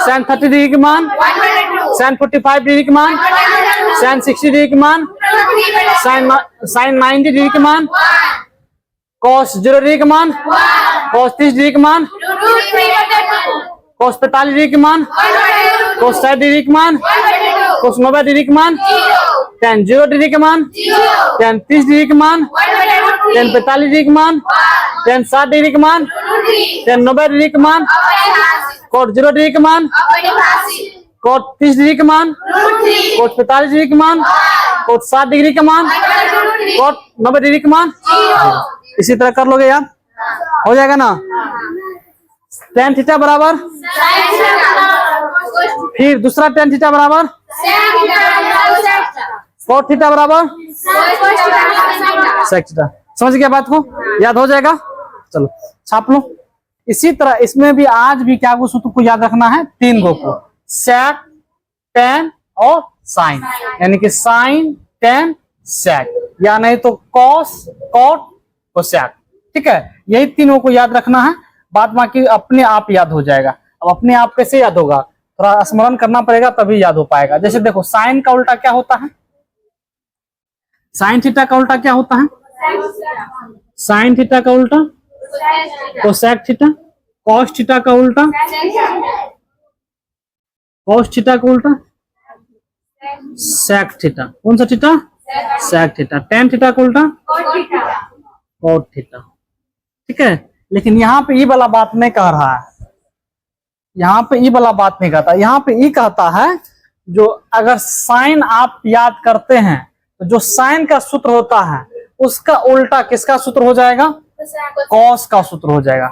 Sign 30 degree का मान, sign 45 degree का मान, साइन 60 डिग्री का मान, साइन 90 डिग्री का मान, कॉस 0 डिग्री का मान, कॉस 30 डिग्री का मान, कॉस 45 डिग्री का मान, कॉस 60 डिग्री का मान, कॉस 90 डिग्री का मान, tan 0 डिग्री का मान, tan 30 डिग्री का मान, tan 45 डिग्री का मान, tan 60 डिग्री का मान, tan 90 डिग्री का मान, cot 0 डिग्री का मान, cot 30 डिग्री का मान, cot 45 डिग्री का मान, cot 60 डिग्री का मान, cot 90 डिग्री का मान। इसी तरह कर लोगे यार, हो जाएगा ना। tan थीटा बराबर, फिर दूसरा tan थीटा बराबर, cot थीटा बराबर sec थीटा। समझ गया बात को, याद हो जाएगा। चलो छाप लो। इसी तरह इसमें भी आज भी क्या को सूत्र को याद रखना है, 3 गो को, sec, tan और sin, यानी कि sin, tan, sec, या नहीं तो cos, cot, cosec। ठीक है, यही तीनों को याद रखना है, बाद बाकी अपने आप याद हो जाएगा। अब अपने आप कैसे याद होगा, थोड़ा स्मरण करना पड़ेगा तभी याद हो पाएगा। जैसे देखो साइन का उल्टा क्या होता है, साइन थीटा का उल्टा क्या होता है, साइन थीटा का उल्टा कोसेक थीटा, कॉस थीटा का उल्टा कॉस थीटा का उल्टा सेक थीटा। कौन सा theta, sec theta. Tan theta का उल्टा कॉट थीटा। ठीक है, लेकिन यहाँ पे ई वाला बात नहीं कह रहा है, यहाँ पे ई वाला बात नहीं कहता, यहाँ पे ई कहता है जो अगर साइन आप याद करते हैं तो जो साइन का सूत्र होता है उसका उल्टा किसका सूत्र हो जाएगा, कॉस का सूत्र हो जाएगा,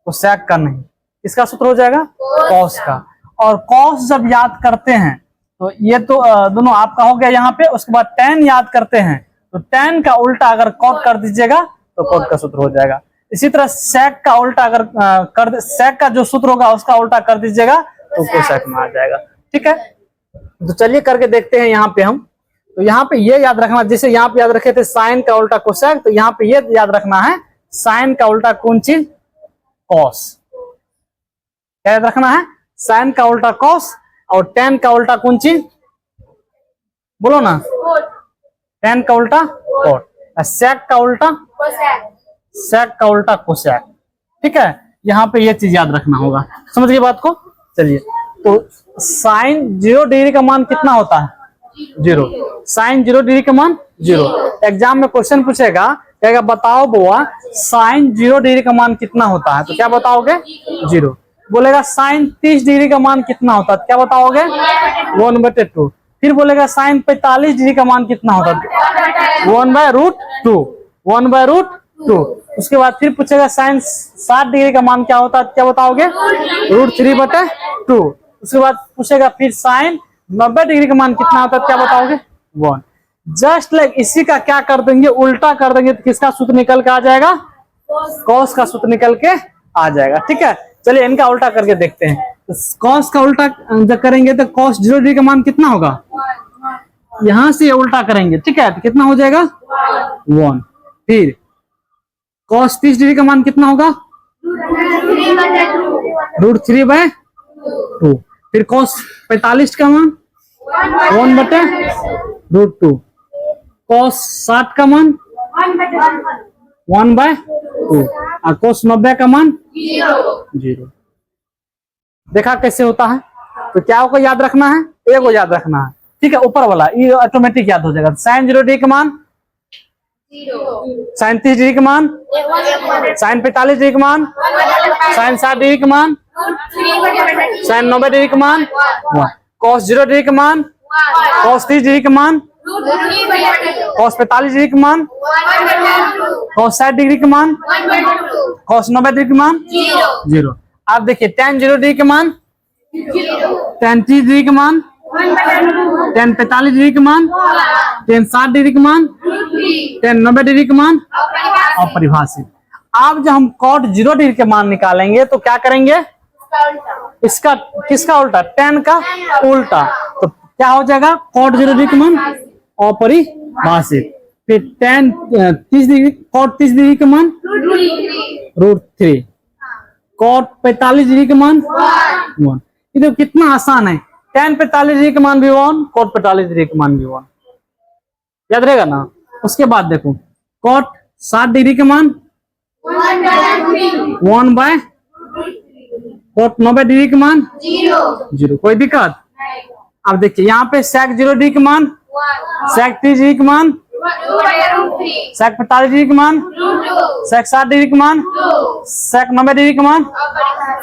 तो सेक का नहीं, किसका सूत्र हो जाएगा, कॉस का। और कॉस जब याद करते हैं तो ये तो दोनों आपका हो गया यहाँ पे। उसके बाद टेन याद करते हैं तो टेन का उल्टा अगर कॉट कर दीजिएगा तो कॉट का सूत्र हो जाएगा। इसी तरह सेक का उल्टा अगर सेक का जो सूत्र होगा उसका उल्टा कर दीजिएगा तो कोसेक में आ जाएगा। ठीक है, तो चलिए करके देखते हैं यहाँ पे हम। तो यहाँ पे ये याद रखना, जैसे यहाँ पे याद रखे थे साइन का उल्टा कोसेक, तो यहाँ पे ये याद रखना है साइन का उल्टा कौन चीज, कॉस। क्या याद रखना है, साइन का उल्टा कॉस और टेन का उल्टा कौन चीज, बोलो ना, टेन का उल्टा कॉट, सेक का उल्टा सेक का उल्टा कोसेक। ठीक है, यहाँ पे ये चीज याद रखना होगा। समझ गए बात को। चलिए, तो साइन 0 डिग्री का मान कितना होता है, 0। साइन 0 डिग्री का मान 0। एग्जाम में क्वेश्चन पूछेगा, कहेगा बताओ बुआ साइन 0 डिग्री का मान कितना होता है, तो क्या बताओगे, 0। बोलेगा साइन 30 डिग्री का मान कितना होता है, क्या बताओगे, 1/2। फिर बोलेगा साइन 45 डिग्री का मान कितना होता है, 1/√2, 1/√2। उसके बाद फिर पूछेगा साइन 60 डिग्री का मान क्या होता है, क्या बताओगे, √3/2। उसके बाद पूछेगा फिर साइन 90 डिग्री का मान कितना होता है, क्या बताओगे, 1। जस्ट लाइक इसी का क्या कर देंगे, उल्टा कर देंगे तो किसका सूत्र निकल के आ जाएगा, कॉस का सूत्र निकल के आ जाएगा। ठीक है, चलिए इनका उल्टा करके देखते हैं। तो कॉस का उल्टा जब करेंगे तो कॉस 0 डिग्री का मान कितना होगा, यहां से उल्टा करेंगे। ठीक है, तो कितना हो जाएगा, 1। फिर कॉस 30 डिग्री का मान कितना होगा, √3/2। फिर कॉस 45 का मान 1/√2। कॉस 60 का मान 1/2 और कॉस 90 का मान 0। देखा कैसे होता है। तो क्या को याद रखना है, ए को याद रखना है। ठीक है, ऊपर वाला ये ऑटोमेटिक याद हो जाएगा। साइन 0 डिग्री का मान 0, साइन 30 डिग्री का मान, साइन 45 डिग्री का मान, साइन 60 डिग्री का मान, साइन 90 डिग्री का मान, कॉस 0 डिग्री का मान, कॉस 30 डिग्री का मान, कॉस 45 डिग्री का मान, कॉस 60 डिग्री का मान, कॉस 90 डिग्री का मान 0। आप देखिए tan 0 डिग्री का मान, tan 30 डिग्री का मान, tan 45 डिग्री का मान, tan 60 डिग्री का मान, tan 90 डिग्री का मान अपरिभाषित। अब जब हम cot 0 डिग्री के मान निकालेंगे तो क्या करेंगे, इसका किसका उल्टा, tan का उल्टा। तो क्या हो जाएगा, cot 0 डिग्री का मान अपरिभाषित। फिर tan 30 डिग्री, cot 30 डिग्री का मान √3, cot 45 डिग्री का मान 1। ये तो कितना आसान है। tan 45 डिग्री का मान भी 1, cot 45 डिग्री का मान भी 1, याद रहेगा ना। उसके बाद देखो cot 60 डिग्री का मान 1/, cot 90 डिग्री का मान 0, कोई दिक्कत। अब देखिए यहाँ पे sec 0 डिग्री का मान, sec 30 डिग्री का मान, sec 45 डिग्री का मान, sec 60 डिग्री का मान, sec 90 डिग्री का मान,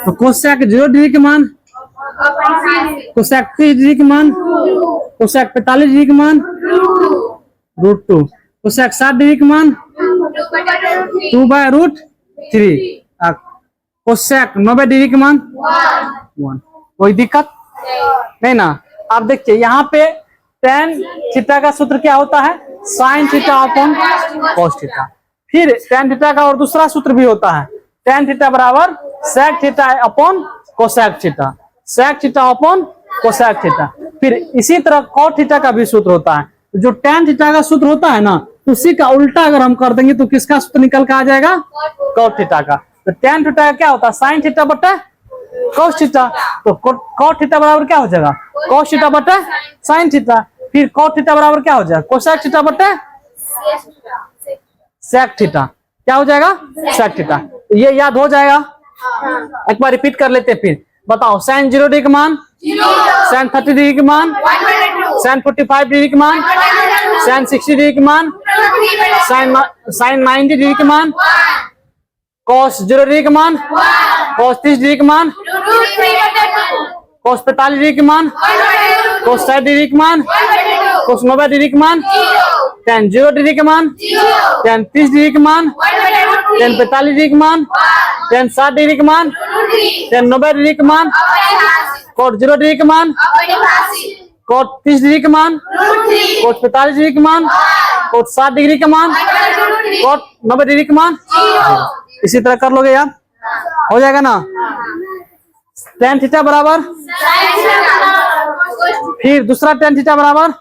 तो cosec 0 डिग्री का मान, cosec 30 डिग्री का मान, cosec 45 डिग्री का मान √2, cosec 60 डिग्री का मान 2/√3, cosec 90 डिग्री का मान 1, कोई दिक्कत नहीं ना। आप देखिए यहाँ पे tan थीटा का सूत्र क्या होता है, sin theta upon cos theta. फिर tan थीटा का और दूसरा सूत्र भी होता है, tan थीटा बराबर sec theta upon cosec theta, sec theta upon cosec theta. फिर इसी तरह cot थीटा का भी सूत्र होता है। जो tan थीटा का सूत्र होता है ना, उसी का उल्टा अगर हम कर देंगे तो किसका सूत्र निकल के आ जाएगा, cot थीटा का। तो tan थीटा का क्या होता है, sin थीटा बटा cos थीटा, तो cot थीटा बराबर क्या हो जाएगा, cos थीटा बटा sin थीटा। फिर cot थीटा बराबर क्या हो जाएगा, cosec थीटा बटा sec थीटा, क्या हो जाएगा, sec थीटा। तो ये याद हो जाएगा। एक बार रिपीट कर लेते हैं, फिर बताओ sin 0 डिग्री का मान, sin 30 डिग्री का मान, sin 45 डिग्री का मान, sin 60 डिग्री का मान, sin 90 डिग्री का मान, cos 0 डिग्री का मान, cos 30 डिग्री का मान, cos 45 डिग्री का मान, cos 60 डिग्री का मान, cos 90 डिग्री का मान, tan 0 डिग्री का मान, tan 30 डिग्री का मान, tan 45 डिग्री का मान, tan 60 डिग्री का मान, tan 90 डिग्री का मान, cot 0 डिग्री का मान, cot 30 डिग्री का मान, cot 45 डिग्री का मान, cot 60 डिग्री का मान, cot 90 डिग्री का मान। इसी तरह कर लोगे यार, हो जाएगा ना। tan थीटा बराबर, फिर दूसरा tan थीटा बराबर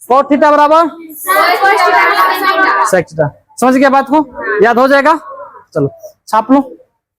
cot थीटा बराबर sec थीटा। समझ गया बात को, याद हो जाएगा। चलो छाप लो।